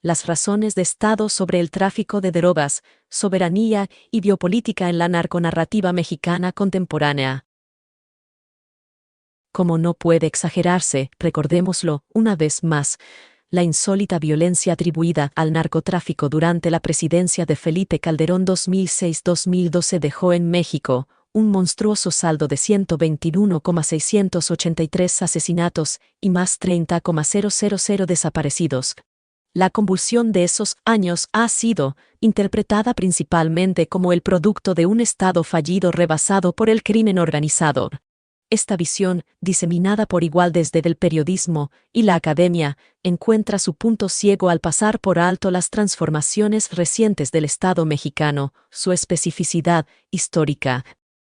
las razones de Estado sobre el tráfico de drogas, soberanía y biopolítica en la narconarrativa mexicana contemporánea. Como no puede exagerarse, recordémoslo, una vez más, la insólita violencia atribuida al narcotráfico durante la presidencia de Felipe Calderón 2006-2012 dejó en México un monstruoso saldo de 121,683 asesinatos y más 30,000 desaparecidos. La convulsión de esos años ha sido interpretada principalmente como el producto de un Estado fallido rebasado por el crimen organizado. Esta visión, diseminada por igual desde el periodismo y la academia, encuentra su punto ciego al pasar por alto las transformaciones recientes del Estado mexicano, su especificidad histórica.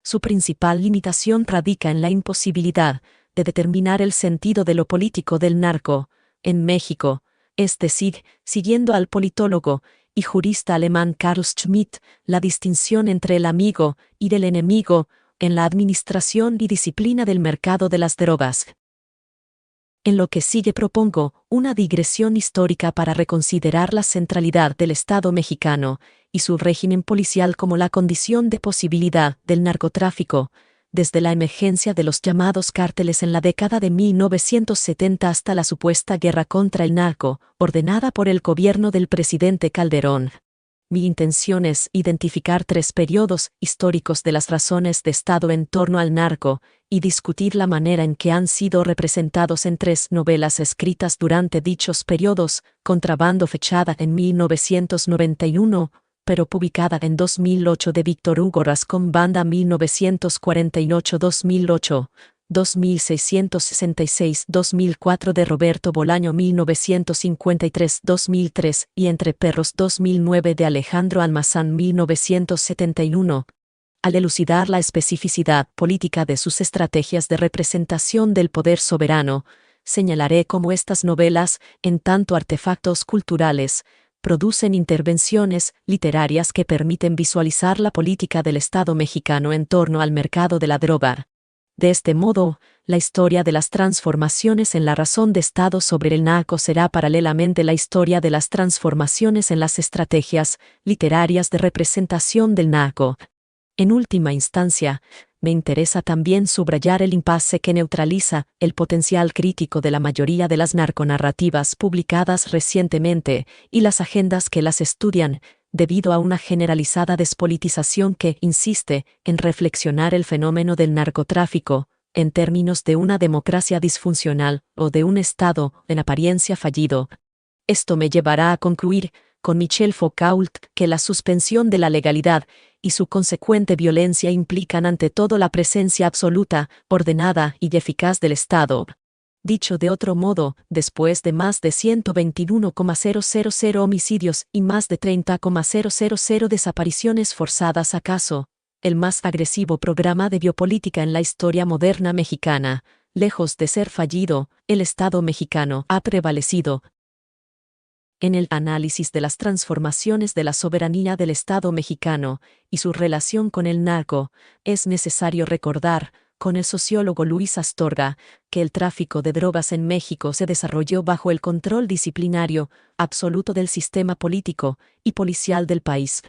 Su principal limitación radica en la imposibilidad de determinar el sentido de lo político del narco en México, es decir, siguiendo al politólogo y jurista alemán Carl Schmitt, la distinción entre el amigo y el enemigo en la administración y disciplina del mercado de las drogas. En lo que sigue propongo una digresión histórica para reconsiderar la centralidad del Estado mexicano y su régimen policial como la condición de posibilidad del narcotráfico, desde la emergencia de los llamados cárteles en la década de 1970 hasta la supuesta guerra contra el narco, ordenada por el gobierno del presidente Calderón. Mi intención es identificar 3 periodos históricos de las razones de Estado en torno al narco y discutir la manera en que han sido representados en 3 novelas escritas durante dichos periodos, Contrabando fechada en 1991, pero publicada en 2008 de Víctor Hugo Rascón Banda 1948-2008. 2666-2004 de Roberto Bolaño 1953-2003 y Entre Perros 2009 de Alejandro Almazán 1971. Al elucidar la especificidad política de sus estrategias de representación del poder soberano, señalaré cómo estas novelas, en tanto artefactos culturales, producen intervenciones literarias que permiten visualizar la política del Estado mexicano en torno al mercado de la droga. De este modo, la historia de las transformaciones en la razón de Estado sobre el narco será paralelamente la historia de las transformaciones en las estrategias literarias de representación del narco. En última instancia, me interesa también subrayar el impasse que neutraliza el potencial crítico de la mayoría de las narconarrativas publicadas recientemente y las agendas que las estudian, debido a una generalizada despolitización que insiste en reflexionar el fenómeno del narcotráfico en términos de una democracia disfuncional o de un Estado en apariencia fallido. Esto me llevará a concluir, con Michel Foucault, que la suspensión de la legalidad y su consecuente violencia implican ante todo la presencia absoluta, ordenada y eficaz del Estado. Dicho de otro modo, después de más de 121,000 homicidios y más de 30,000 desapariciones forzadas, ¿acaso el más agresivo programa de biopolítica en la historia moderna mexicana, lejos de ser fallido, el Estado mexicano ha prevalecido? En el análisis de las transformaciones de la soberanía del Estado mexicano y su relación con el narco, es necesario recordar, con el sociólogo Luis Astorga, que el tráfico de drogas en México se desarrolló bajo el control disciplinario absoluto del sistema político y policial del país.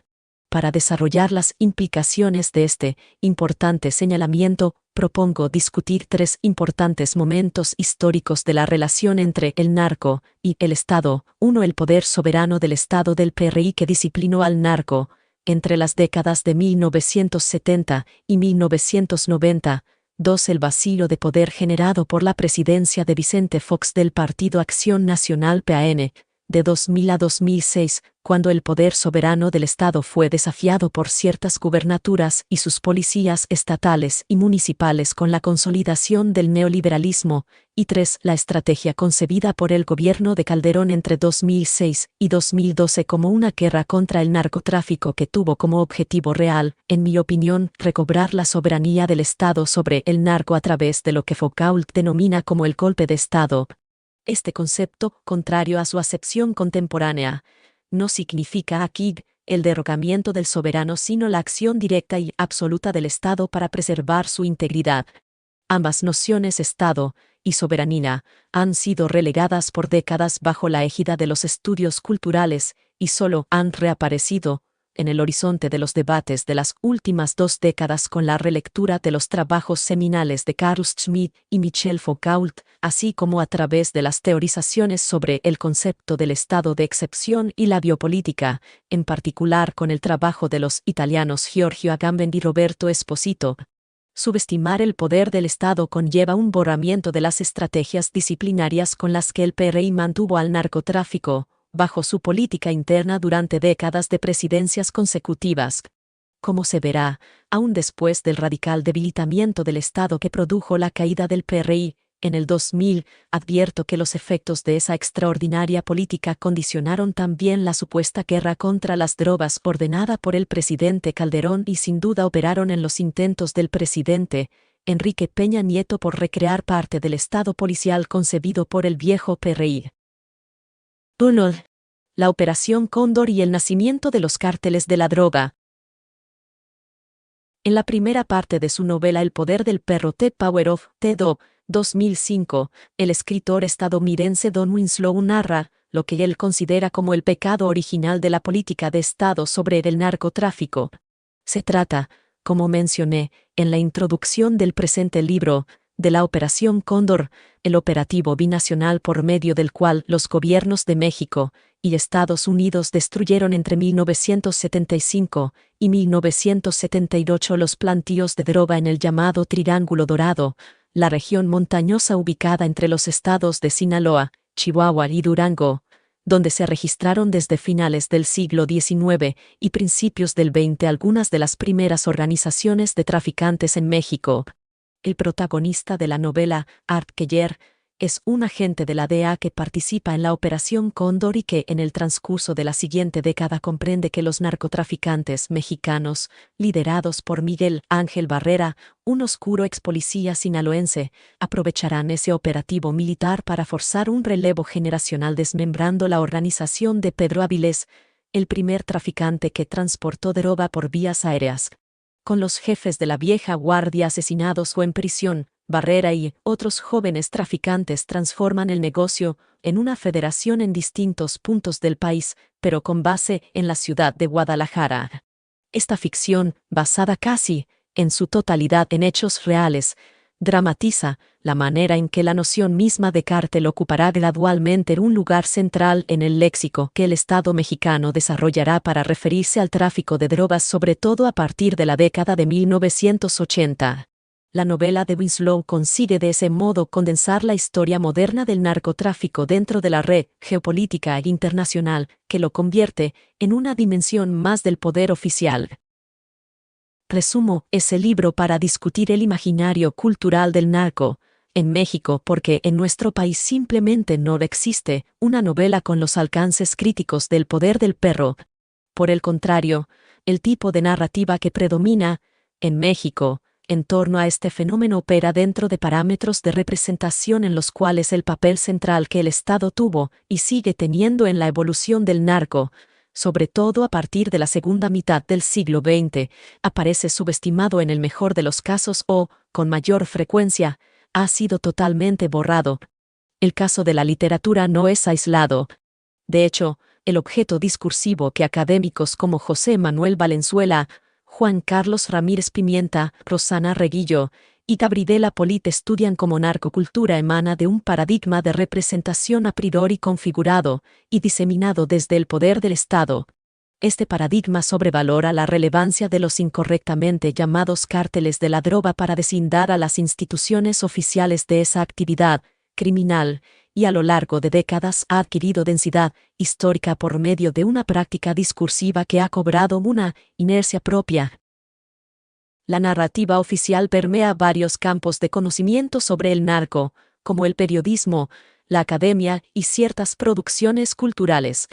Para desarrollar las implicaciones de este importante señalamiento, propongo discutir 3 importantes momentos históricos de la relación entre el narco y el Estado. 1. El poder soberano del Estado del PRI que disciplinó al narco entre las décadas de 1970 y 1990. 2. El vacío de poder generado por la presidencia de Vicente Fox del Partido Acción Nacional PAN, de 2000 a 2006, cuando el poder soberano del Estado fue desafiado por ciertas gubernaturas y sus policías estatales y municipales con la consolidación del neoliberalismo. Y 3. La estrategia concebida por el gobierno de Calderón entre 2006 y 2012 como una guerra contra el narcotráfico que tuvo como objetivo real, en mi opinión, recobrar la soberanía del Estado sobre el narco a través de lo que Foucault denomina como el golpe de Estado. Este concepto, contrario a su acepción contemporánea, no significa aquí el derrocamiento del soberano sino la acción directa y absoluta del Estado para preservar su integridad. Ambas nociones Estado y soberanía han sido relegadas por décadas bajo la égida de los estudios culturales y solo han reaparecido en el horizonte de los debates de las últimas 2 décadas con la relectura de los trabajos seminales de Carl Schmitt y Michel Foucault, así como a través de las teorizaciones sobre el concepto del estado de excepción y la biopolítica, en particular con el trabajo de los italianos Giorgio Agamben y Roberto Esposito. Subestimar el poder del Estado conlleva un borramiento de las estrategias disciplinarias con las que el PRI mantuvo al narcotráfico bajo su política interna durante décadas de presidencias consecutivas. Como se verá, aún después del radical debilitamiento del Estado que produjo la caída del PRI, en el 2000, advierto que los efectos de esa extraordinaria política condicionaron también la supuesta guerra contra las drogas ordenada por el presidente Calderón y sin duda operaron en los intentos del presidente Enrique Peña Nieto por recrear parte del Estado policial concebido por el viejo PRI. 1. La Operación Cóndor y el nacimiento de los cárteles de la droga. En la primera parte de su novela El poder del perro, The Power of the Dog, 2005, el escritor estadounidense Don Winslow narra lo que él considera como el pecado original de la política de Estado sobre el narcotráfico. Se trata, como mencioné en la introducción del presente libro, de la Operación Cóndor, el operativo binacional por medio del cual los gobiernos de México y Estados Unidos destruyeron entre 1975 y 1978 los plantíos de droga en el llamado Triángulo Dorado, la región montañosa ubicada entre los estados de Sinaloa, Chihuahua y Durango, donde se registraron desde finales del siglo XIX y principios del XX algunas de las primeras organizaciones de traficantes en México. El protagonista de la novela, Art Keller, es un agente de la DEA que participa en la Operación Cóndor y que en el transcurso de la siguiente década comprende que los narcotraficantes mexicanos, liderados por Miguel Ángel Barrera, un oscuro ex policía sinaloense, aprovecharán ese operativo militar para forzar un relevo generacional desmembrando la organización de Pedro Avilés, el primer traficante que transportó droga por vías aéreas. Con los jefes de la vieja guardia asesinados o en prisión, Barrera y otros jóvenes traficantes transforman el negocio en una federación en distintos puntos del país, pero con base en la ciudad de Guadalajara. Esta ficción, basada casi en su totalidad en hechos reales, dramatiza la manera en que la noción misma de cártel ocupará gradualmente un lugar central en el léxico que el Estado mexicano desarrollará para referirse al tráfico de drogas, sobre todo a partir de la década de 1980. La novela de Winslow consigue de ese modo condensar la historia moderna del narcotráfico dentro de la red geopolítica internacional, que lo convierte en una dimensión más del poder oficial. Resumo ese libro para discutir el imaginario cultural del narco en México porque en nuestro país simplemente no existe una novela con los alcances críticos del poder del perro. Por el contrario, el tipo de narrativa que predomina en México en torno a este fenómeno opera dentro de parámetros de representación en los cuales el papel central que el Estado tuvo y sigue teniendo en la evolución del narco, sobre todo a partir de la segunda mitad del siglo XX, aparece subestimado en el mejor de los casos o, con mayor frecuencia, ha sido totalmente borrado. El caso de la literatura no es aislado. De hecho, el objeto discursivo que académicos como José Manuel Valenzuela, Juan Carlos Ramírez Pimienta, Rosana Reguillo y Gabriela Polit estudian como narcocultura emana de un paradigma de representación a priori configurado y diseminado desde el poder del Estado. Este paradigma sobrevalora la relevancia de los incorrectamente llamados cárteles de la droga para deslindar a las instituciones oficiales de esa actividad criminal y a lo largo de décadas ha adquirido densidad histórica por medio de una práctica discursiva que ha cobrado una inercia propia. La narrativa oficial permea varios campos de conocimiento sobre el narco, como el periodismo, la academia y ciertas producciones culturales.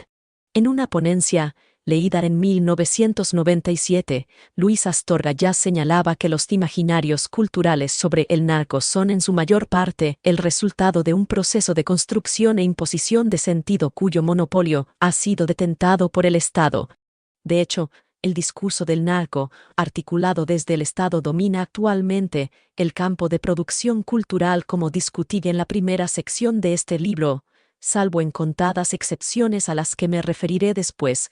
En una ponencia, leída en 1997, Luis Astorga ya señalaba que los imaginarios culturales sobre el narco son en su mayor parte el resultado de un proceso de construcción e imposición de sentido cuyo monopolio ha sido detentado por el Estado. De hecho, El discurso del narco, articulado desde el Estado, domina actualmente el campo de producción cultural, como discutí en la primera sección de este libro, salvo en contadas excepciones a las que me referiré después.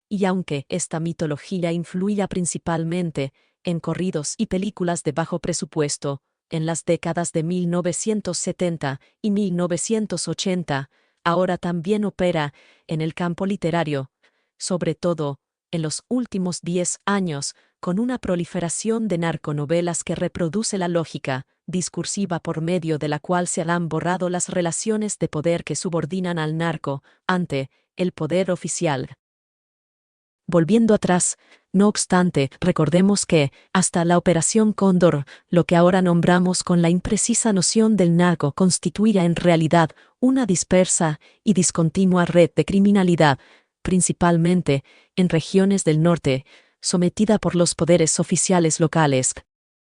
Y aunque esta mitología influía principalmente en corridos y películas de bajo presupuesto, en las décadas de 1970 y 1980, ahora también opera en el campo literario, sobre todo en los últimos 10 años, con una proliferación de narconovelas que reproduce la lógica discursiva por medio de la cual se han borrado las relaciones de poder que subordinan al narco ante el poder oficial. Volviendo atrás, no obstante, recordemos que, hasta la Operación Cóndor, lo que ahora nombramos con la imprecisa noción del narco constituía en realidad una dispersa y discontinua red de criminalidad, principalmente en regiones del norte, sometida por los poderes oficiales locales.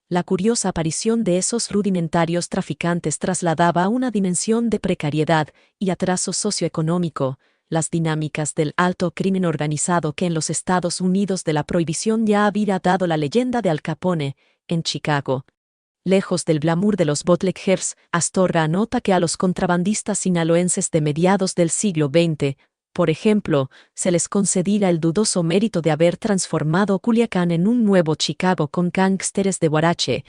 La curiosa aparición de esos rudimentarios traficantes trasladaba a una dimensión de precariedad y atraso socioeconómico las dinámicas del alto crimen organizado que en los Estados Unidos de la prohibición ya había dado la leyenda de Al Capone, en Chicago. Lejos del glamour de los bootleggers, Astorga anota que a los contrabandistas sinaloenses de mediados del siglo XX, por ejemplo, se les concedía el dudoso mérito de haber transformado Culiacán en un nuevo Chicago con gángsteres de Huarache.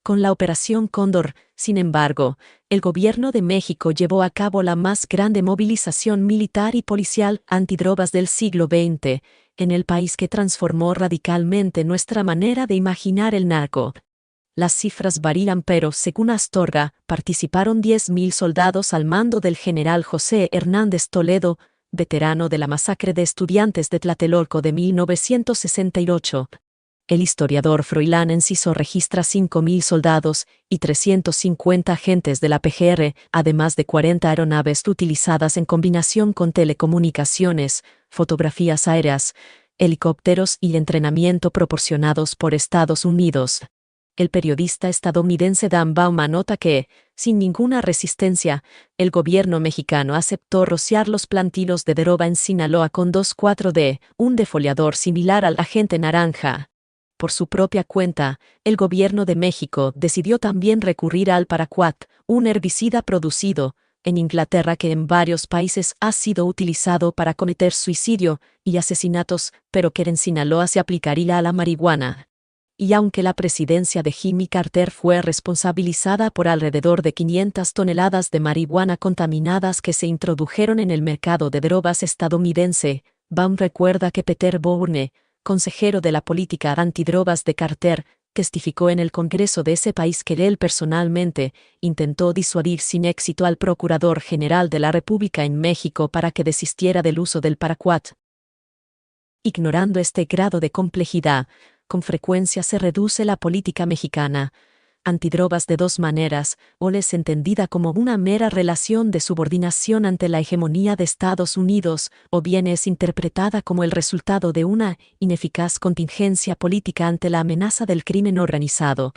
Con la Operación Cóndor, sin embargo, el gobierno de México llevó a cabo la más grande movilización militar y policial antidrogas del siglo XX, en el país, que transformó radicalmente nuestra manera de imaginar el narco. Las cifras varían, pero, según Astorga, participaron 10.000 soldados al mando del general José Hernández Toledo, veterano de la masacre de estudiantes de Tlatelolco de 1968. El historiador Froilán Enciso registra 5.000 soldados y 350 agentes de la PGR, además de 40 aeronaves utilizadas en combinación con telecomunicaciones, fotografías aéreas, helicópteros y entrenamiento proporcionados por Estados Unidos. El periodista estadounidense Dan Bauman nota que, sin ninguna resistencia, el gobierno mexicano aceptó rociar los plantíos de droga en Sinaloa con 2,4-D, un defoliador similar al agente naranja. Por su propia cuenta, el gobierno de México decidió también recurrir al paraquat, un herbicida producido en Inglaterra que en varios países ha sido utilizado para cometer suicidio y asesinatos, pero que en Sinaloa se aplicaría a la marihuana. Y aunque la presidencia de Jimmy Carter fue responsabilizada por alrededor de 500 toneladas de marihuana contaminadas que se introdujeron en el mercado de drogas estadounidense, Baum recuerda que Peter Bourne, consejero de la política antidrogas de Carter, testificó en el Congreso de ese país que él personalmente intentó disuadir sin éxito al Procurador General de la República en México para que desistiera del uso del paraquat. Ignorando este grado de complejidad, con frecuencia se reduce la política mexicana antidrogas de dos maneras: o es entendida como una mera relación de subordinación ante la hegemonía de Estados Unidos, o bien es interpretada como el resultado de una ineficaz contingencia política ante la amenaza del crimen organizado.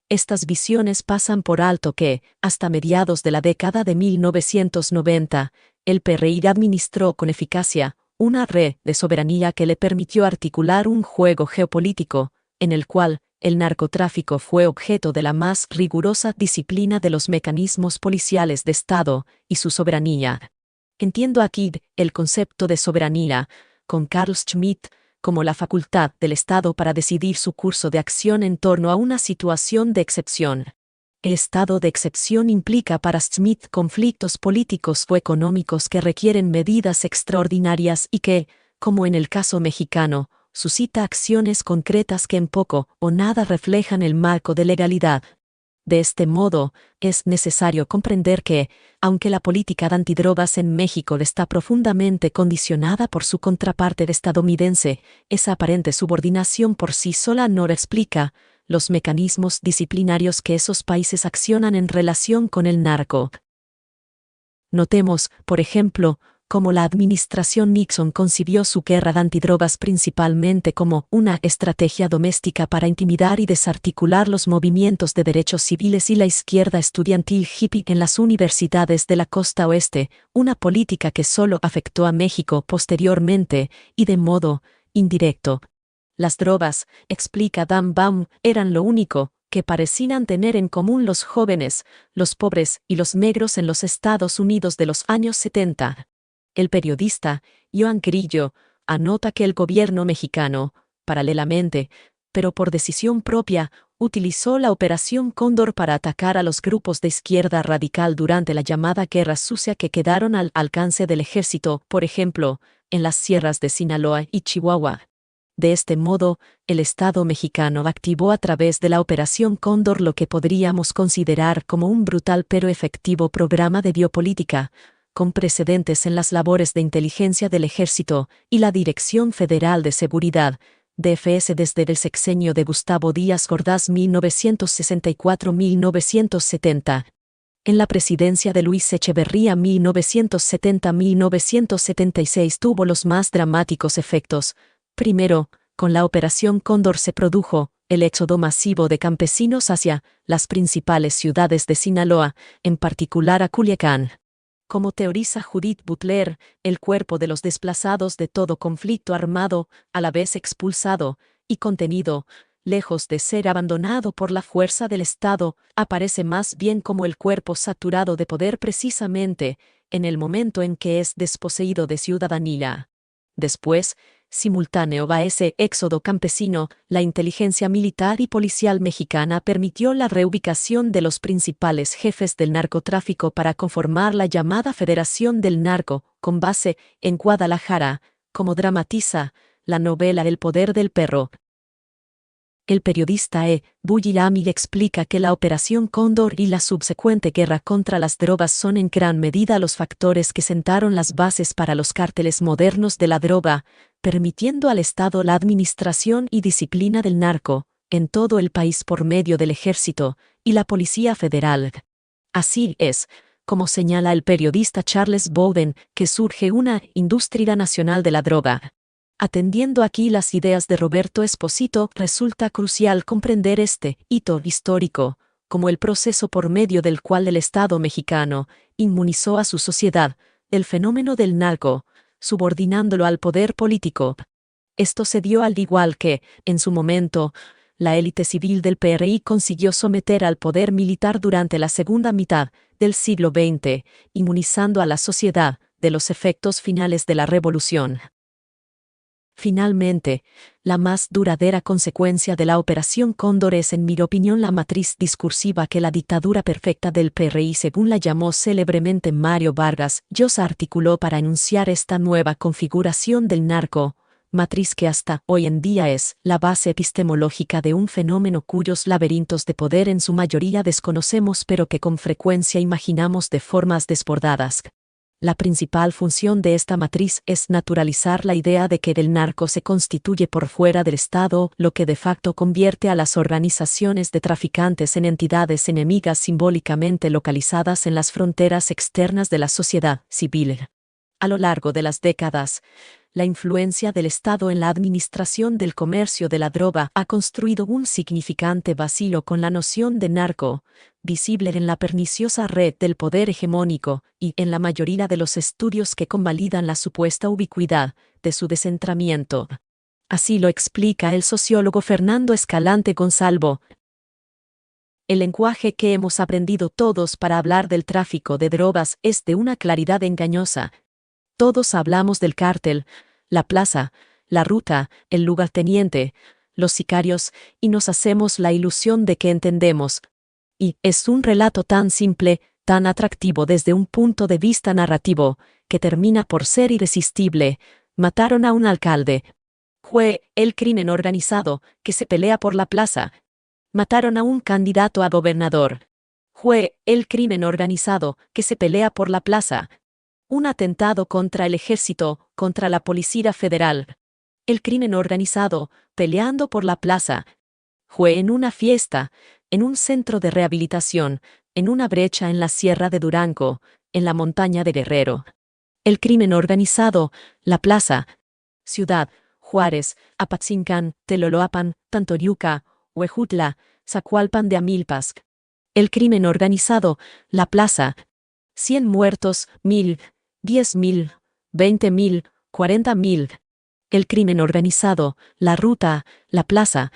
Estas visiones pasan por alto que, hasta mediados de la década de 1990, el PRI administró con eficacia una red de soberanía que le permitió articular un juego geopolítico, en el cual el narcotráfico fue objeto de la más rigurosa disciplina de los mecanismos policiales de Estado y su soberanía. Entiendo aquí el concepto de soberanía, con Carl Schmitt, como la facultad del Estado para decidir su curso de acción en torno a una situación de excepción. El estado de excepción implica para Schmitt conflictos políticos o económicos que requieren medidas extraordinarias y que, como en el caso mexicano, suscita acciones concretas que en poco o nada reflejan el marco de legalidad. De este modo, es necesario comprender que, aunque la política de antidrogas en México está profundamente condicionada por su contraparte estadounidense, esa aparente subordinación por sí sola no explica los mecanismos disciplinarios que esos países accionan en relación con el narco. Notemos, por ejemplo, cómo la administración Nixon concibió su guerra de antidrogas principalmente como una estrategia doméstica para intimidar y desarticular los movimientos de derechos civiles y la izquierda estudiantil hippie en las universidades de la costa oeste, una política que solo afectó a México posteriormente y de modo indirecto. Las drogas, explica Dan Baum, eran lo único que parecían tener en común los jóvenes, los pobres y los negros en los Estados Unidos de los años 70. El periodista, Joan Grillo, anota que el gobierno mexicano, paralelamente, pero por decisión propia, utilizó la Operación Cóndor para atacar a los grupos de izquierda radical durante la llamada Guerra Sucia que quedaron al alcance del ejército, por ejemplo, en las sierras de Sinaloa y Chihuahua. De este modo, el Estado mexicano activó a través de la Operación Cóndor lo que podríamos considerar como un brutal pero efectivo programa de biopolítica, con precedentes en las labores de inteligencia del Ejército y la Dirección Federal de Seguridad, DFS desde el sexenio de Gustavo Díaz Ordaz 1964-1970. En la presidencia de Luis Echeverría 1970-1976 tuvo los más dramáticos efectos. Primero, con la Operación Cóndor se produjo el éxodo masivo de campesinos hacia las principales ciudades de Sinaloa, en particular a Culiacán. Como teoriza Judith Butler, el cuerpo de los desplazados de todo conflicto armado, a la vez expulsado y contenido, lejos de ser abandonado por la fuerza del Estado, aparece más bien como el cuerpo saturado de poder precisamente en el momento en que es desposeído de ciudadanía. Después, simultáneo a ese éxodo campesino, la inteligencia militar y policial mexicana permitió la reubicación de los principales jefes del narcotráfico para conformar la llamada Federación del Narco, con base en Guadalajara, como dramatiza la novela El poder del perro. El periodista Bullilamid explica que la Operación Cóndor y la subsecuente guerra contra las drogas son en gran medida los factores que sentaron las bases para los cárteles modernos de la droga, permitiendo al Estado la administración y disciplina del narco, en todo el país por medio del Ejército y la Policía Federal. Así es, como señala el periodista Charles Bowden, que surge una industria nacional de la droga. Atendiendo aquí las ideas de Roberto Esposito, resulta crucial comprender este hito histórico como el proceso por medio del cual el Estado mexicano inmunizó a su sociedad del fenómeno del narco, subordinándolo al poder político. Esto se dio al igual que, en su momento, la élite civil del PRI consiguió someter al poder militar durante la segunda mitad del siglo XX, inmunizando a la sociedad de los efectos finales de la revolución. Finalmente, la más duradera consecuencia de la Operación Cóndor es, en mi opinión, la matriz discursiva que la dictadura perfecta del PRI, según la llamó célebremente Mario Vargas Llosa, articuló para enunciar esta nueva configuración del narco, matriz que hasta hoy en día es la base epistemológica de un fenómeno cuyos laberintos de poder en su mayoría desconocemos pero que con frecuencia imaginamos de formas desbordadas. La principal función de esta matriz es naturalizar la idea de que el narco se constituye por fuera del Estado, lo que de facto convierte a las organizaciones de traficantes en entidades enemigas simbólicamente localizadas en las fronteras externas de la sociedad civil. A lo largo de las décadas, la influencia del Estado en la administración del comercio de la droga ha construido un significante vacío con la noción de narco, visible en la perniciosa red del poder hegemónico y en la mayoría de los estudios que convalidan la supuesta ubicuidad de su descentramiento. Así lo explica el sociólogo Fernando Escalante Gonzalvo. El lenguaje que hemos aprendido todos para hablar del tráfico de drogas es de una claridad engañosa. Todos hablamos del cártel, la plaza, la ruta, el lugarteniente, los sicarios, y nos hacemos la ilusión de que entendemos. Y es un relato tan simple, tan atractivo desde un punto de vista narrativo, que termina por ser irresistible. Mataron a un alcalde. Fue el crimen organizado, que se pelea por la plaza. Mataron a un candidato a gobernador. Fue el crimen organizado, que se pelea por la plaza. Un atentado contra el ejército, contra la Policía Federal. El crimen organizado, peleando por la plaza. Fue en una fiesta, en un centro de rehabilitación, en una brecha en la Sierra de Durango, en la montaña de Guerrero. El crimen organizado, la plaza. Ciudad, Juárez, Apatzingán, Teloloapan, Tantoyuca, Huejutla, Zacualpan de Amilpas. El crimen organizado, la plaza. 100 muertos, 1000, 10.000, 20.000, 40.000. El crimen organizado, la ruta, la plaza.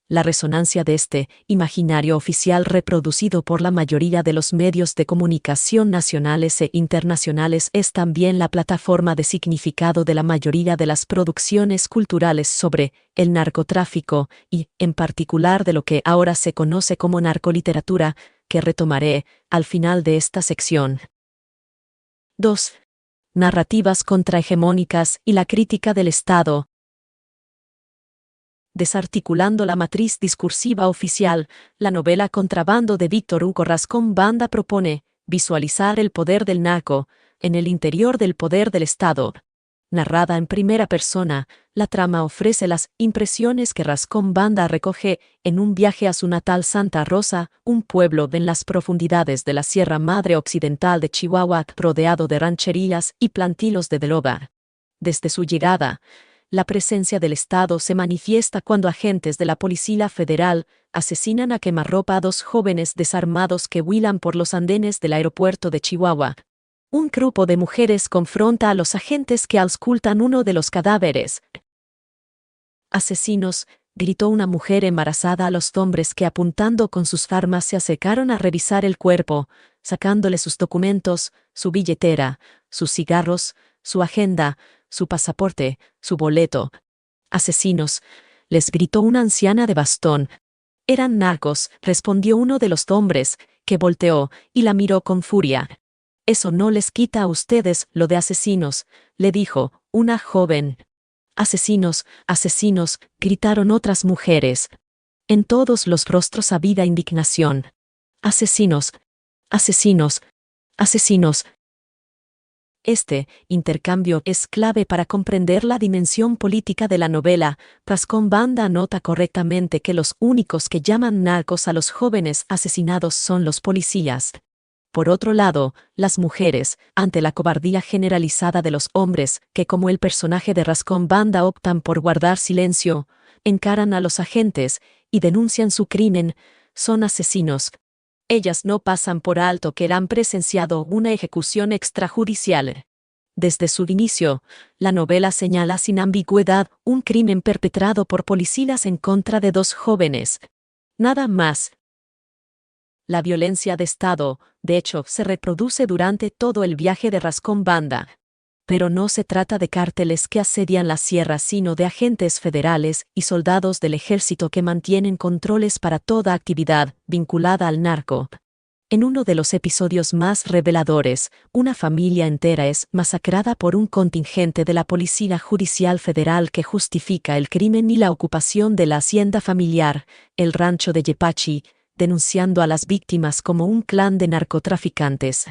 La resonancia de este imaginario oficial reproducido por la mayoría de los medios de comunicación nacionales e internacionales es también la plataforma de significado de la mayoría de las producciones culturales sobre el narcotráfico y, en particular, de lo que ahora se conoce como narcoliteratura, que retomaré al final de esta sección. 2. Narrativas contrahegemónicas y la crítica del Estado. Desarticulando la matriz discursiva oficial, la novela Contrabando de Víctor Hugo Rascón Banda propone visualizar el poder del narco en el interior del poder del Estado. Narrada en primera persona, la trama ofrece las impresiones que Rascón Banda recoge en un viaje a su natal Santa Rosa, un pueblo en las profundidades de la Sierra Madre Occidental de Chihuahua, rodeado de rancherías y plantíos de deloba. Desde su llegada, la presencia del Estado se manifiesta cuando agentes de la Policía Federal asesinan a quemarropa a 2 jóvenes desarmados que huilan por los andenes del aeropuerto de Chihuahua. Un grupo de mujeres confronta a los agentes que auscultan uno de los cadáveres. «Asesinos», gritó una mujer embarazada a los hombres que apuntando con sus armas se acercaron a revisar el cuerpo, sacándole sus documentos, su billetera, sus cigarros, su agenda, su pasaporte, su boleto. «Asesinos», les gritó una anciana de bastón. «Eran narcos», respondió uno de los hombres, que volteó y la miró con furia. «Eso no les quita a ustedes lo de asesinos», le dijo una joven. «Asesinos, asesinos», gritaron otras mujeres. En todos los rostros había indignación. «Asesinos, asesinos, asesinos». Este intercambio es clave para comprender la dimensión política de la novela. Rascón Banda anota correctamente que los únicos que llaman narcos a los jóvenes asesinados son los policías. Por otro lado, las mujeres, ante la cobardía generalizada de los hombres, que como el personaje de Rascón Banda optan por guardar silencio, encaran a los agentes y denuncian su crimen, son asesinos. Ellas no pasan por alto que han presenciado una ejecución extrajudicial. Desde su inicio, la novela señala sin ambigüedad un crimen perpetrado por policías en contra de 2 jóvenes. Nada más. La violencia de Estado, de hecho, se reproduce durante todo el viaje de Rascón Banda. Pero no se trata de cárteles que asedian la sierra, sino de agentes federales y soldados del ejército que mantienen controles para toda actividad vinculada al narco. En uno de los episodios más reveladores, una familia entera es masacrada por un contingente de la Policía Judicial Federal que justifica el crimen y la ocupación de la hacienda familiar, el rancho de Yepachi, denunciando a las víctimas como un clan de narcotraficantes.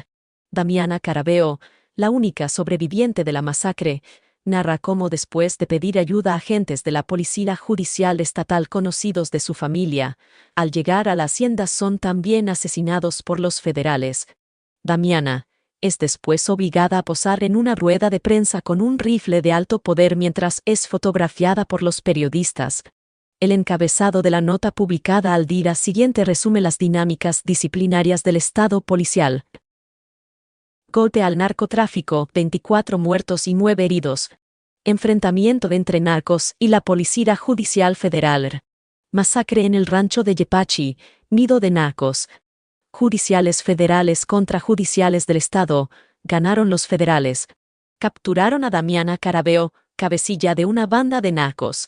Damiana Carabeo, la única sobreviviente de la masacre, narra cómo después de pedir ayuda a agentes de la Policía Judicial Estatal conocidos de su familia, al llegar a la hacienda son también asesinados por los federales. Damiana es después obligada a posar en una rueda de prensa con un rifle de alto poder mientras es fotografiada por los periodistas. El encabezado de la nota publicada al día siguiente resume las dinámicas disciplinarias del Estado policial. Golpe al narcotráfico, 24 muertos y 9 heridos. Enfrentamiento entre narcos y la Policía Judicial Federal. Masacre en el rancho de Yepachi, nido de narcos. Judiciales federales contra judiciales del Estado, ganaron los federales. Capturaron a Damiana Carabeo, cabecilla de una banda de narcos.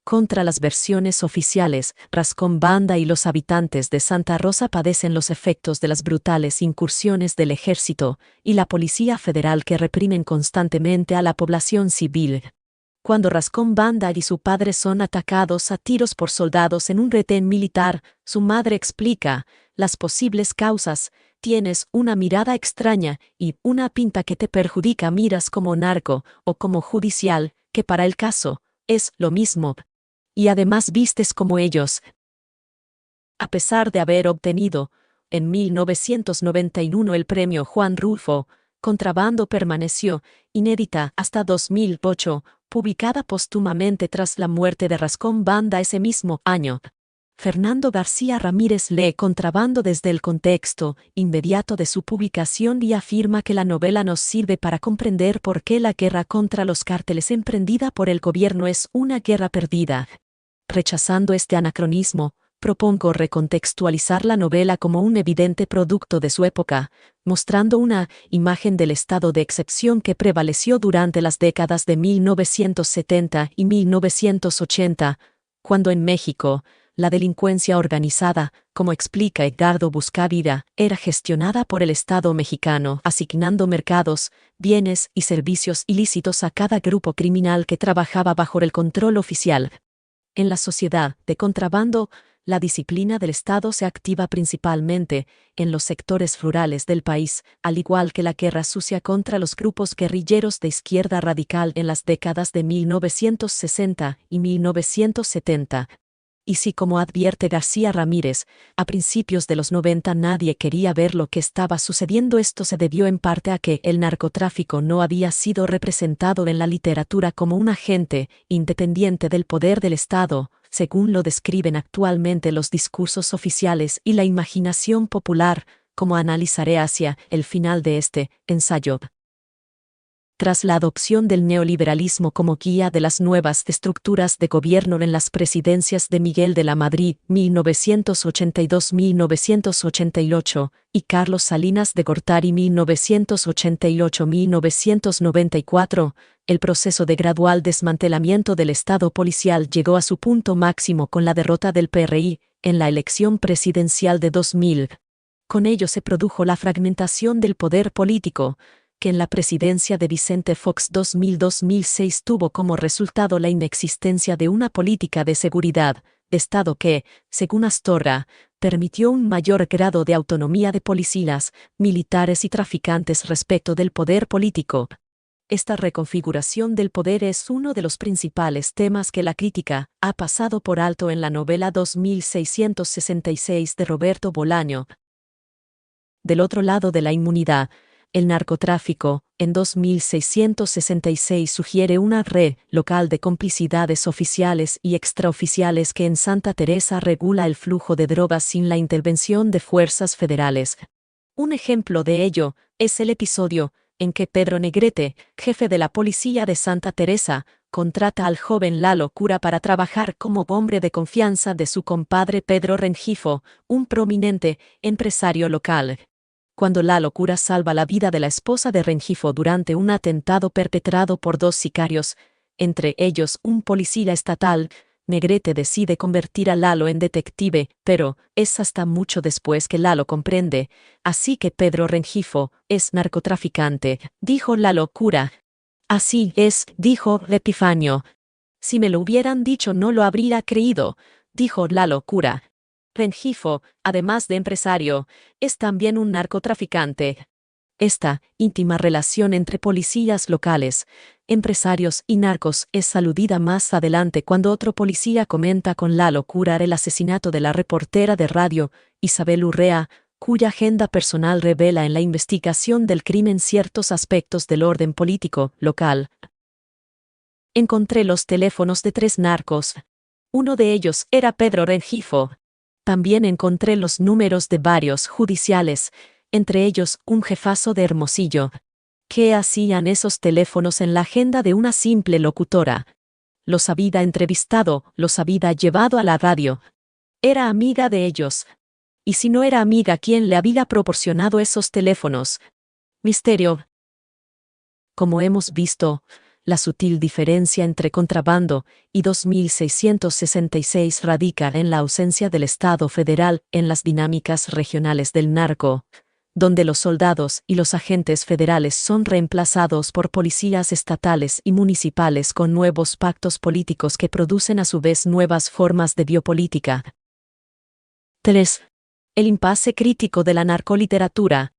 Contra las versiones oficiales, Rascón Banda y los habitantes de Santa Rosa padecen los efectos de las brutales incursiones del ejército y la Policía Federal que reprimen constantemente a la población civil. Cuando Rascón Banda y su padre son atacados a tiros por soldados en un retén militar, su madre explica las posibles causas: tienes una mirada extraña y una pinta que te perjudica, miras como narco o como judicial, que para el caso es lo mismo. Y además vistes como ellos. A pesar de haber obtenido, en 1991 el premio Juan Rulfo, Contrabando permaneció inédita hasta 2008, publicada póstumamente tras la muerte de Rascón Banda ese mismo año. Fernando García Ramírez lee Contrabando desde el contexto inmediato de su publicación y afirma que la novela nos sirve para comprender por qué la guerra contra los cárteles emprendida por el gobierno es una guerra perdida. Rechazando este anacronismo, propongo recontextualizar la novela como un evidente producto de su época, mostrando una imagen del estado de excepción que prevaleció durante las décadas de 1970 y 1980, cuando en México, la delincuencia organizada, como explica Edgardo Buscavida, era gestionada por el Estado mexicano, asignando mercados, bienes y servicios ilícitos a cada grupo criminal que trabajaba bajo el control oficial. En la sociedad de contrabando, la disciplina del Estado se activa principalmente en los sectores rurales del país, al igual que la guerra sucia contra los grupos guerrilleros de izquierda radical en las décadas de 1960 y 1970. Y si, como advierte García Ramírez, a principios de los 90 nadie quería ver lo que estaba sucediendo, esto se debió en parte a que el narcotráfico no había sido representado en la literatura como un agente independiente del poder del Estado, según lo describen actualmente los discursos oficiales y la imaginación popular, como analizaré hacia el final de este ensayo. Tras la adopción del neoliberalismo como guía de las nuevas estructuras de gobierno en las presidencias de Miguel de la Madrid 1982-1988 y Carlos Salinas de Gortari 1988-1994, el proceso de gradual desmantelamiento del Estado policial llegó a su punto máximo con la derrota del PRI en la elección presidencial de 2000. Con ello se produjo la fragmentación del poder político, que en la presidencia de Vicente Fox 2000-2006 tuvo como resultado la inexistencia de una política de seguridad de Estado que, según Astorga, permitió un mayor grado de autonomía de policías, militares y traficantes respecto del poder político. Esta reconfiguración del poder es uno de los principales temas que la crítica ha pasado por alto en la novela 2666 de Roberto Bolaño. Del otro lado de la inmunidad, el narcotráfico, en 2666 sugiere una red local de complicidades oficiales y extraoficiales que en Santa Teresa regula el flujo de drogas sin la intervención de fuerzas federales. Un ejemplo de ello es el episodio en que Pedro Negrete, jefe de la policía de Santa Teresa, contrata al joven Lalo Cura para trabajar como hombre de confianza de su compadre Pedro Rengifo, un prominente empresario local. Cuando Lalo Cura salva la vida de la esposa de Rengifo durante un atentado perpetrado por dos sicarios, entre ellos un policía estatal, Negrete decide convertir a Lalo en detective, pero es hasta mucho después que Lalo comprende. Así que Pedro Rengifo es narcotraficante, dijo Lalo Cura. Así es, dijo Epifanio. Si me lo hubieran dicho no lo habría creído, dijo Lalo Cura. Rengifo, además de empresario, es también un narcotraficante. Esta íntima relación entre policías locales, empresarios y narcos es aludida más adelante cuando otro policía comenta con Lalo Cura el asesinato de la reportera de radio, Isabel Urrea, cuya agenda personal revela en la investigación del crimen ciertos aspectos del orden político local. Encontré los teléfonos de 3 narcos. Uno de ellos era Pedro Rengifo. También encontré los números de varios judiciales, entre ellos un jefazo de Hermosillo. ¿Qué hacían esos teléfonos en la agenda de una simple locutora? Los había entrevistado, los había llevado a la radio. Era amiga de ellos. Y si no era amiga, ¿quién le había proporcionado esos teléfonos? Misterio. Como hemos visto, la sutil diferencia entre contrabando y 2666 radica en la ausencia del Estado federal en las dinámicas regionales del narco, donde los soldados y los agentes federales son reemplazados por policías estatales y municipales con nuevos pactos políticos que producen a su vez nuevas formas de biopolítica. 3. El impasse crítico de la narcoliteratura.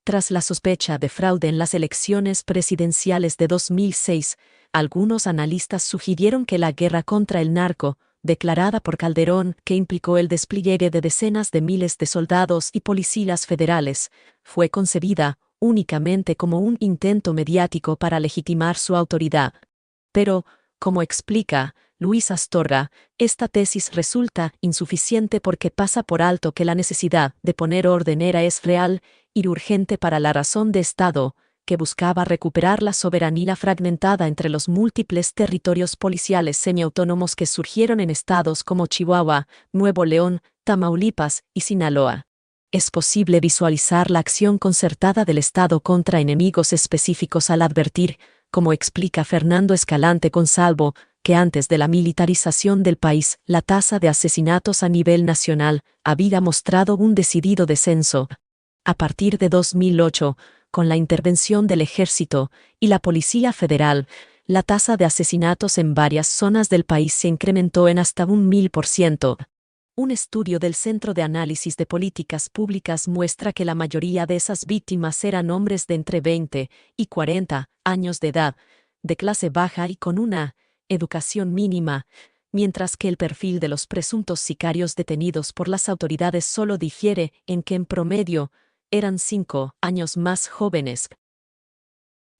Tras la sospecha de fraude en las elecciones presidenciales de 2006, algunos analistas sugirieron que la guerra contra el narco, declarada por Calderón, que implicó el despliegue de decenas de miles de soldados y policías federales, fue concebida únicamente como un intento mediático para legitimar su autoridad. Pero, Como explica Luis Astorga, esta tesis resulta insuficiente porque pasa por alto que la necesidad de poner orden es real y urgente para la razón de Estado, que buscaba recuperar la soberanía fragmentada entre los múltiples territorios policiales semiautónomos que surgieron en estados como Chihuahua, Nuevo León, Tamaulipas y Sinaloa. Es posible visualizar la acción concertada del Estado contra enemigos específicos al advertir, como explica Fernando Escalante Consalvo, que antes de la militarización del país, la tasa de asesinatos a nivel nacional había mostrado un decidido descenso. A partir de 2008, con la intervención del Ejército y la Policía Federal, la tasa de asesinatos en varias zonas del país se incrementó en hasta un 1000%. Un estudio del Centro de Análisis de Políticas Públicas muestra que la mayoría de esas víctimas eran hombres de entre 20 y 40 años de edad, de clase baja y con una educación mínima, mientras que el perfil de los presuntos sicarios detenidos por las autoridades solo difiere en que en promedio eran 5 años más jóvenes.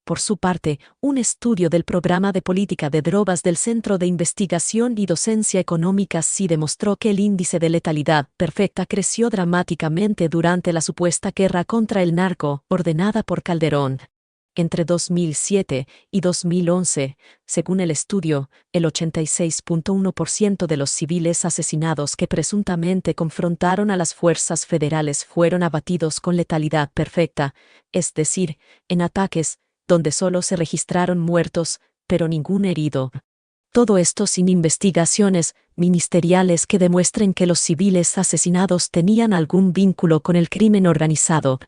Por su parte, un estudio del Programa de Política de Drogas del Centro de Investigación y Docencia Económicas sí demostró que el índice de letalidad perfecta creció dramáticamente durante la supuesta guerra contra el narco, ordenada por Calderón. Entre 2007 y 2011, según el estudio, el 86.1% de los civiles asesinados que presuntamente confrontaron a las fuerzas federales fueron abatidos con letalidad perfecta, es decir, en ataques donde solo se registraron muertos, pero ningún herido. Todo esto sin investigaciones ministeriales que demuestren que los civiles asesinados tenían algún vínculo con el crimen organizado.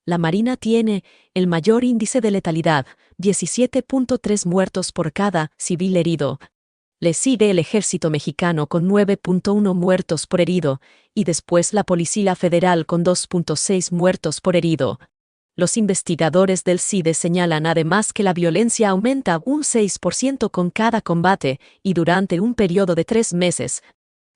La Marina tiene el mayor índice de letalidad, 17.3 muertos por cada civil herido. Le sigue el Ejército Mexicano con 9.1 muertos por herido, y después la Policía Federal con 2.6 muertos por herido. Los investigadores del CIDE señalan además que la violencia aumenta un 6% con cada combate y durante un periodo de 3 meses.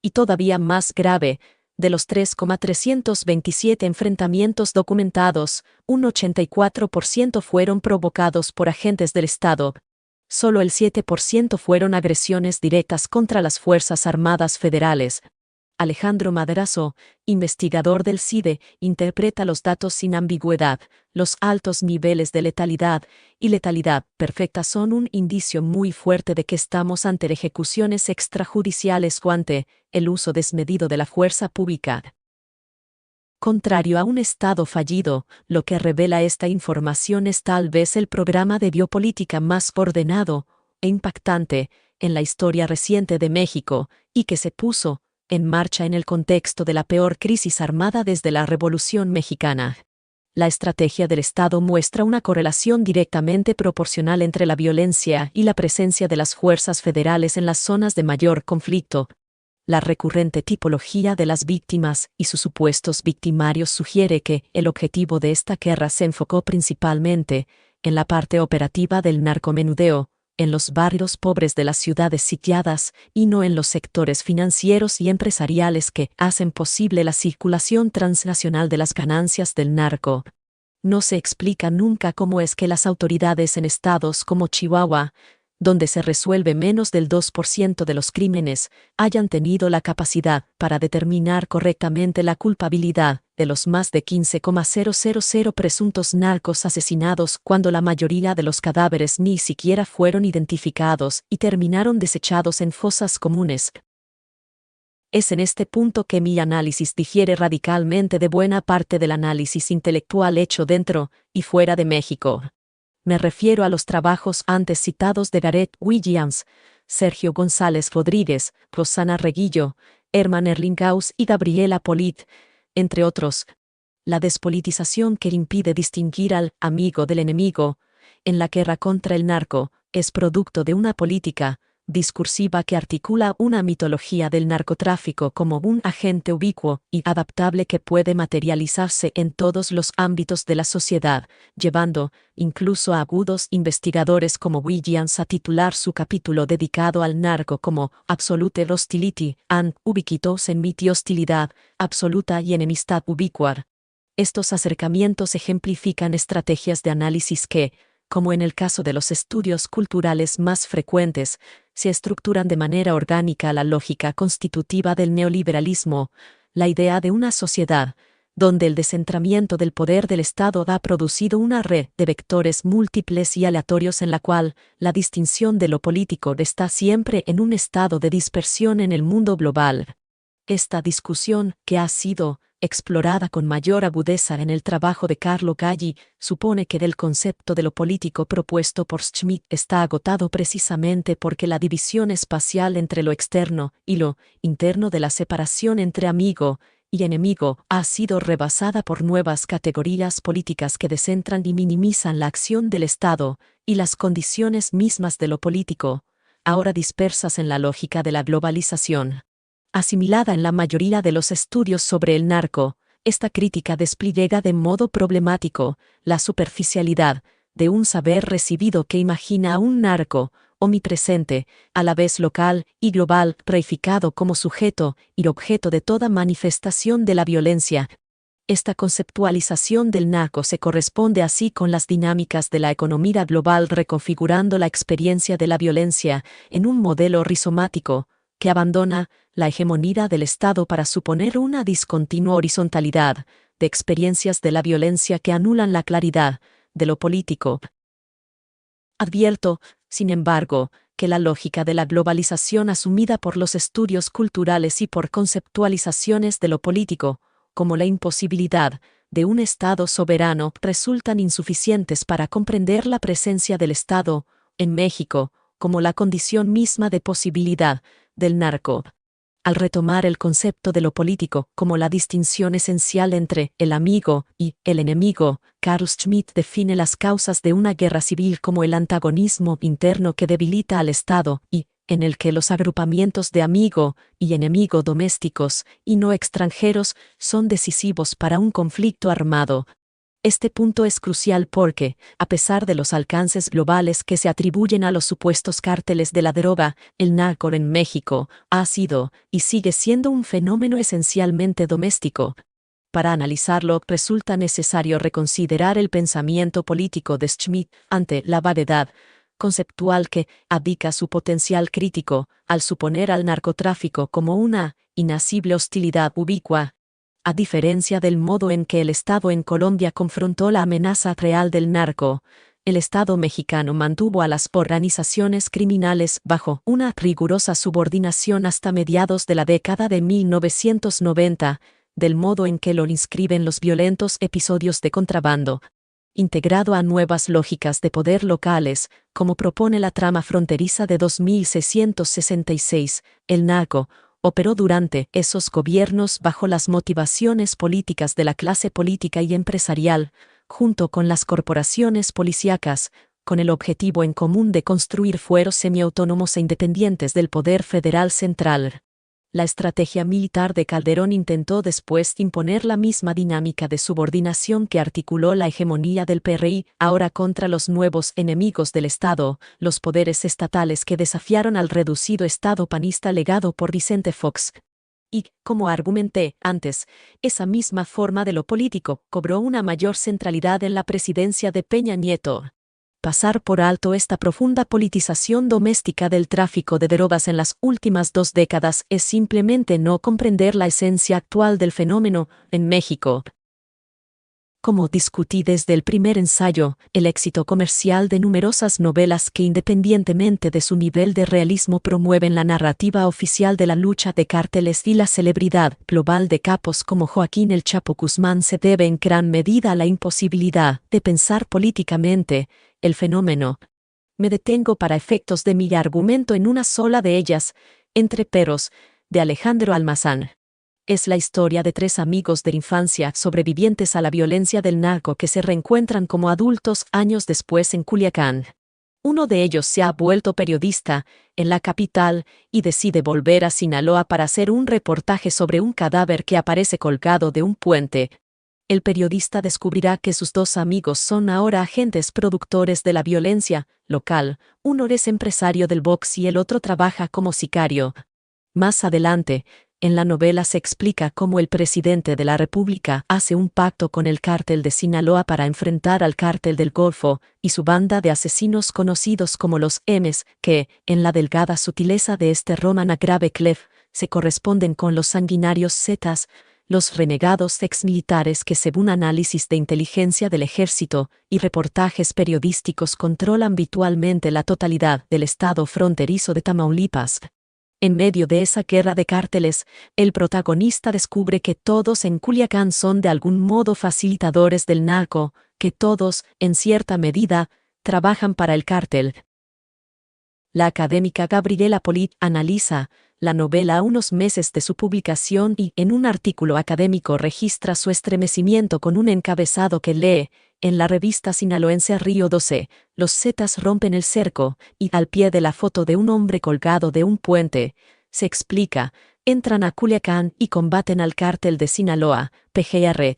Y todavía más grave, de los 3,327 enfrentamientos documentados, un 84% fueron provocados por agentes del Estado. Solo el 7% fueron agresiones directas contra las Fuerzas Armadas Federales. Alejandro Madrazo, investigador del CIDE, interpreta los datos sin ambigüedad. Los altos niveles de letalidad y letalidad perfecta son un indicio muy fuerte de que estamos ante ejecuciones extrajudiciales o ante el uso desmedido de la fuerza pública. Contrario a un Estado fallido, lo que revela esta información es tal vez el programa de biopolítica más ordenado e impactante en la historia reciente de México, y que se puso en marcha en el contexto de la peor crisis armada desde la Revolución Mexicana. La estrategia del Estado muestra una correlación directamente proporcional entre la violencia y la presencia de las fuerzas federales en las zonas de mayor conflicto. La recurrente tipología de las víctimas y sus supuestos victimarios sugiere que el objetivo de esta guerra se enfocó principalmente en la parte operativa del narcomenudeo, en los barrios pobres de las ciudades sitiadas y no en los sectores financieros y empresariales que hacen posible la circulación transnacional de las ganancias del narco. No se explica nunca cómo es que las autoridades en estados como Chihuahua, donde se resuelve menos del 2% de los crímenes, hayan tenido la capacidad para determinar correctamente la culpabilidad de los más de 15,000 presuntos narcos asesinados cuando la mayoría de los cadáveres ni siquiera fueron identificados y terminaron desechados en fosas comunes. Es en este punto que mi análisis difiere radicalmente de buena parte del análisis intelectual hecho dentro y fuera de México. Me refiero a los trabajos antes citados de Gareth Williams, Sergio González Rodríguez, Rosana Reguillo, Hermann Erlinghaus y Gabriela Polit, entre otros. La despolitización que impide distinguir al amigo del enemigo en la guerra contra el narco es producto de una política discursiva que articula una mitología del narcotráfico como un agente ubicuo y adaptable que puede materializarse en todos los ámbitos de la sociedad, llevando incluso a agudos investigadores como Williams a titular su capítulo dedicado al narco como Absolute Hostility and Ubiquitous Enmity, hostilidad absoluta y enemistad ubicua. Estos acercamientos ejemplifican estrategias de análisis que, como en el caso de los estudios culturales más frecuentes, se estructuran de manera orgánica a la lógica constitutiva del neoliberalismo, la idea de una sociedad, donde el descentramiento del poder del Estado ha producido una red de vectores múltiples y aleatorios en la cual la distinción de lo político está siempre en un estado de dispersión en el mundo global. Esta discusión, que ha sido explorada con mayor agudeza en el trabajo de Carlo Galli, supone que el concepto de lo político propuesto por Schmitt está agotado precisamente porque la división espacial entre lo externo y lo interno de la separación entre amigo y enemigo ha sido rebasada por nuevas categorías políticas que descentran y minimizan la acción del Estado y las condiciones mismas de lo político, ahora dispersas en la lógica de la globalización. Asimilada en la mayoría de los estudios sobre el narco, esta crítica despliega de modo problemático la superficialidad de un saber recibido que imagina a un narco omnipresente, a la vez local y global, reificado como sujeto y objeto de toda manifestación de la violencia. Esta conceptualización del narco se corresponde así con las dinámicas de la economía global, reconfigurando la experiencia de la violencia en un modelo rizomático que abandona la hegemonía del Estado para suponer una discontinua horizontalidad de experiencias de la violencia que anulan la claridad de lo político. Advierto, sin embargo, que la lógica de la globalización asumida por los estudios culturales y por conceptualizaciones de lo político, como la imposibilidad de un Estado soberano, resultan insuficientes para comprender la presencia del Estado en México como la condición misma de posibilidad del narco. Al retomar el concepto de lo político como la distinción esencial entre el amigo y el enemigo, Carl Schmitt define las causas de una guerra civil como el antagonismo interno que debilita al Estado y en el que los agrupamientos de amigo y enemigo domésticos y no extranjeros son decisivos para un conflicto armado. Este punto es crucial porque, a pesar de los alcances globales que se atribuyen a los supuestos cárteles de la droga, el narco en México ha sido y sigue siendo un fenómeno esencialmente doméstico. Para analizarlo, resulta necesario reconsiderar el pensamiento político de Schmitt ante la variedad conceptual que abdica su potencial crítico al suponer al narcotráfico como una inasible hostilidad ubicua. A diferencia del modo en que el Estado en Colombia confrontó la amenaza real del narco, el Estado mexicano mantuvo a las organizaciones criminales bajo una rigurosa subordinación hasta mediados de la década de 1990, del modo en que lo inscriben los violentos episodios de contrabando. Integrado a nuevas lógicas de poder locales, como propone la trama fronteriza de 2666, el narco operó durante esos gobiernos bajo las motivaciones políticas de la clase política y empresarial, junto con las corporaciones policíacas, con el objetivo en común de construir fueros semiautónomos e independientes del poder federal central. La estrategia militar de Calderón intentó después imponer la misma dinámica de subordinación que articuló la hegemonía del PRI, ahora contra los nuevos enemigos del Estado, los poderes estatales que desafiaron al reducido Estado panista legado por Vicente Fox. Y, como argumenté antes, esa misma forma de lo político cobró una mayor centralidad en la presidencia de Peña Nieto. Pasar por alto esta profunda politización doméstica del tráfico de drogas en las últimas 2 décadas es simplemente no comprender la esencia actual del fenómeno en México. Como discutí desde el primer ensayo, el éxito comercial de numerosas novelas que independientemente de su nivel de realismo promueven la narrativa oficial de la lucha de cárteles y la celebridad global de capos como Joaquín El Chapo Guzmán se debe en gran medida a la imposibilidad de pensar políticamente el fenómeno. Me detengo para efectos de mi argumento en una sola de ellas, Entre Perros, de Alejandro Almazán. Es la historia de 3 amigos de infancia sobrevivientes a la violencia del narco que se reencuentran como adultos años después en Culiacán. Uno de ellos se ha vuelto periodista en la capital y decide volver a Sinaloa para hacer un reportaje sobre un cadáver que aparece colgado de un puente. El periodista descubrirá que sus 2 amigos son ahora agentes productores de la violencia local, uno es empresario del box y el otro trabaja como sicario. Más adelante, En la novela se explica cómo el presidente de la República hace un pacto con el cártel de Sinaloa para enfrentar al cártel del Golfo y su banda de asesinos conocidos como los M's, que, en la delgada sutileza de este Roman agrave clef, se corresponden con los sanguinarios Zetas, los renegados exmilitares que según análisis de inteligencia del ejército y reportajes periodísticos controlan habitualmente la totalidad del estado fronterizo de Tamaulipas. En medio de esa guerra de cárteles, el protagonista descubre que todos en Culiacán son de algún modo facilitadores del narco, que todos, en cierta medida, trabajan para el cártel. La académica Gabriela Polit analiza la novela a unos meses de su publicación y, en un artículo académico, registra su estremecimiento con un encabezado que lee: en la revista sinaloense Río 12, los Zetas rompen el cerco, y al pie de la foto de un hombre colgado de un puente, se explica: entran a Culiacán y combaten al cártel de Sinaloa, PGR.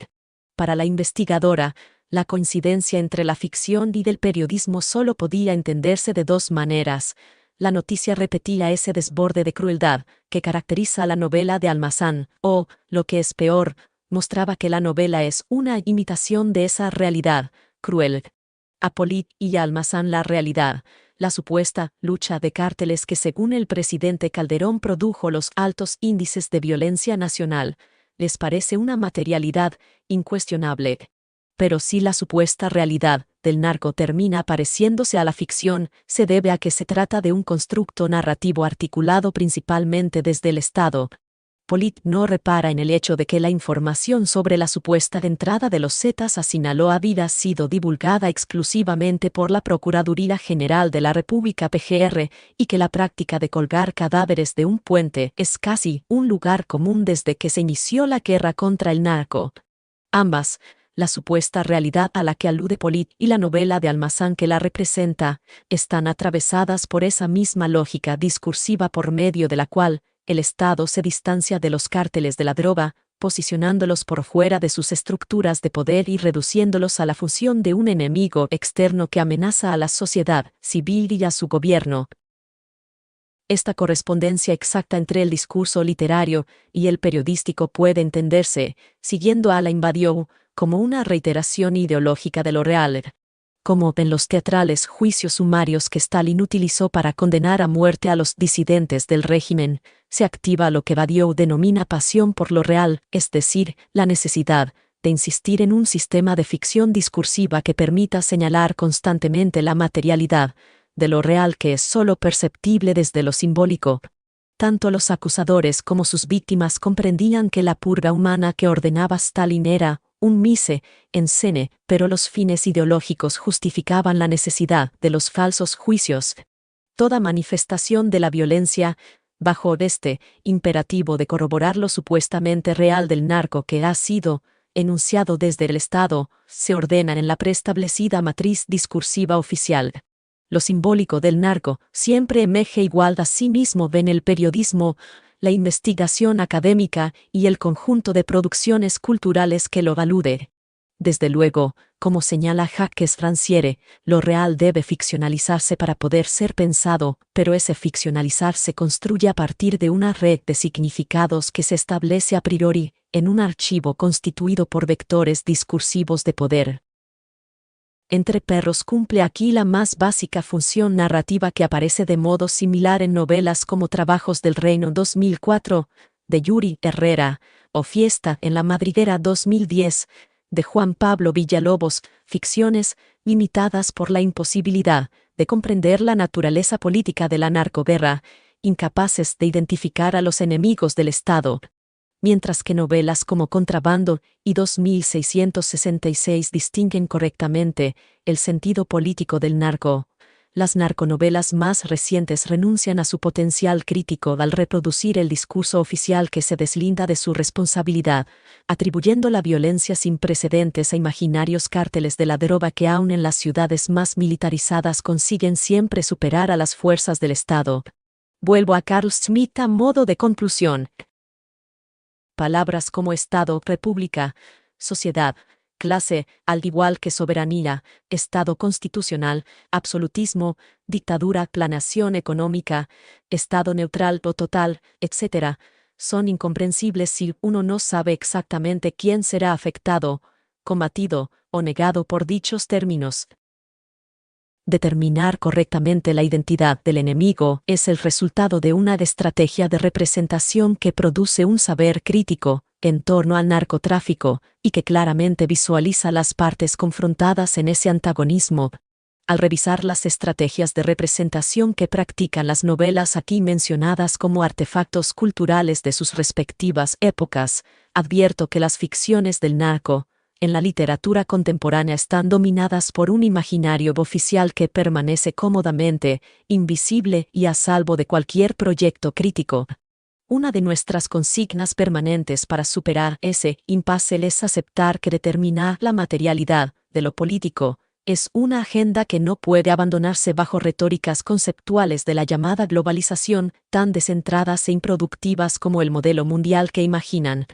Para la investigadora, la coincidencia entre la ficción y del periodismo solo podía entenderse de dos maneras. La noticia repetía ese desborde de crueldad que caracteriza a la novela de Almazán, o, lo que es peor, mostraba que la novela es una imitación de esa realidad cruel. A Polit y a Almazán la realidad, la supuesta lucha de cárteles que según el presidente Calderón produjo los altos índices de violencia nacional, les parece una materialidad incuestionable. Pero si la supuesta realidad del narco termina pareciéndose a la ficción, se debe a que se trata de un constructo narrativo articulado principalmente desde el Estado. Polit no repara en el hecho de que la información sobre la supuesta entrada de los Zetas a Sinaloa había sido divulgada exclusivamente por la Procuraduría General de la República PGR y que la práctica de colgar cadáveres de un puente es casi un lugar común desde que se inició la guerra contra el narco. Ambas, la supuesta realidad a la que alude Polit y la novela de Almazán que la representa, están atravesadas por esa misma lógica discursiva por medio de la cual el Estado se distancia de los cárteles de la droga, posicionándolos por fuera de sus estructuras de poder y reduciéndolos a la función de un enemigo externo que amenaza a la sociedad civil y a su gobierno. Esta correspondencia exacta entre el discurso literario y el periodístico puede entenderse, siguiendo a Alain Badiou, como una reiteración ideológica de lo real, como en los teatrales juicios sumarios que Stalin utilizó para condenar a muerte a los disidentes del régimen, se activa lo que Badiou denomina pasión por lo real, es decir, la necesidad de insistir en un sistema de ficción discursiva que permita señalar constantemente la materialidad de lo real que es sólo perceptible desde lo simbólico. Tanto los acusadores como sus víctimas comprendían que la purga humana que ordenaba Stalin era un mise en scène, pero los fines ideológicos justificaban la necesidad de los falsos juicios. Toda manifestación de la violencia, bajo este imperativo de corroborar lo supuestamente real del narco que ha sido enunciado desde el Estado, se ordenan en la preestablecida matriz discursiva oficial. Lo simbólico del narco siempre emerge igual a sí mismo en el periodismo, la investigación académica y el conjunto de producciones culturales que lo alude. Desde luego, como señala Jacques Rancière, lo real debe ficcionalizarse para poder ser pensado, pero ese ficcionalizar se construye a partir de una red de significados que se establece a priori en un archivo constituido por vectores discursivos de poder. Entre perros cumple aquí la más básica función narrativa que aparece de modo similar en novelas como Trabajos del Reino 2004, de Yuri Herrera, o Fiesta en la Madriguera 2010, de Juan Pablo Villalobos, ficciones limitadas por la imposibilidad de comprender la naturaleza política de la narcoguerra, incapaces de identificar a los enemigos del Estado. Mientras que novelas como Contrabando y 2666 distinguen correctamente el sentido político del narco, las narconovelas más recientes renuncian a su potencial crítico al reproducir el discurso oficial que se deslinda de su responsabilidad, atribuyendo la violencia sin precedentes a imaginarios cárteles de la droga que aun en las ciudades más militarizadas consiguen siempre superar a las fuerzas del Estado. Vuelvo a Carl Schmitt a modo de conclusión. Palabras como Estado, República, sociedad, clase, al igual que soberanía, Estado constitucional, absolutismo, dictadura, planación económica, Estado neutral o total, etc., son incomprensibles si uno no sabe exactamente quién será afectado, combatido o negado por dichos términos. Determinar correctamente la identidad del enemigo es el resultado de una estrategia de representación que produce un saber crítico en torno al narcotráfico y que claramente visualiza las partes confrontadas en ese antagonismo. Al revisar las estrategias de representación que practican las novelas aquí mencionadas como artefactos culturales de sus respectivas épocas, advierto que las ficciones del narco, en la literatura contemporánea están dominadas por un imaginario oficial que permanece cómodamente invisible y a salvo de cualquier proyecto crítico. Una de nuestras consignas permanentes para superar ese impasse es aceptar que determinar la materialidad de lo político es una agenda que no puede abandonarse bajo retóricas conceptuales de la llamada globalización, tan descentradas e improductivas como el modelo mundial que imaginan.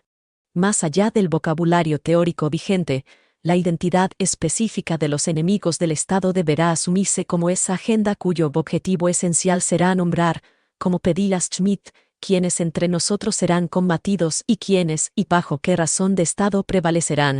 Más allá del vocabulario teórico vigente, la identidad específica de los enemigos del Estado deberá asumirse como esa agenda cuyo objetivo esencial será nombrar, como pedía Schmitt, quiénes entre nosotros serán combatidos y quiénes y bajo qué razón de Estado prevalecerán.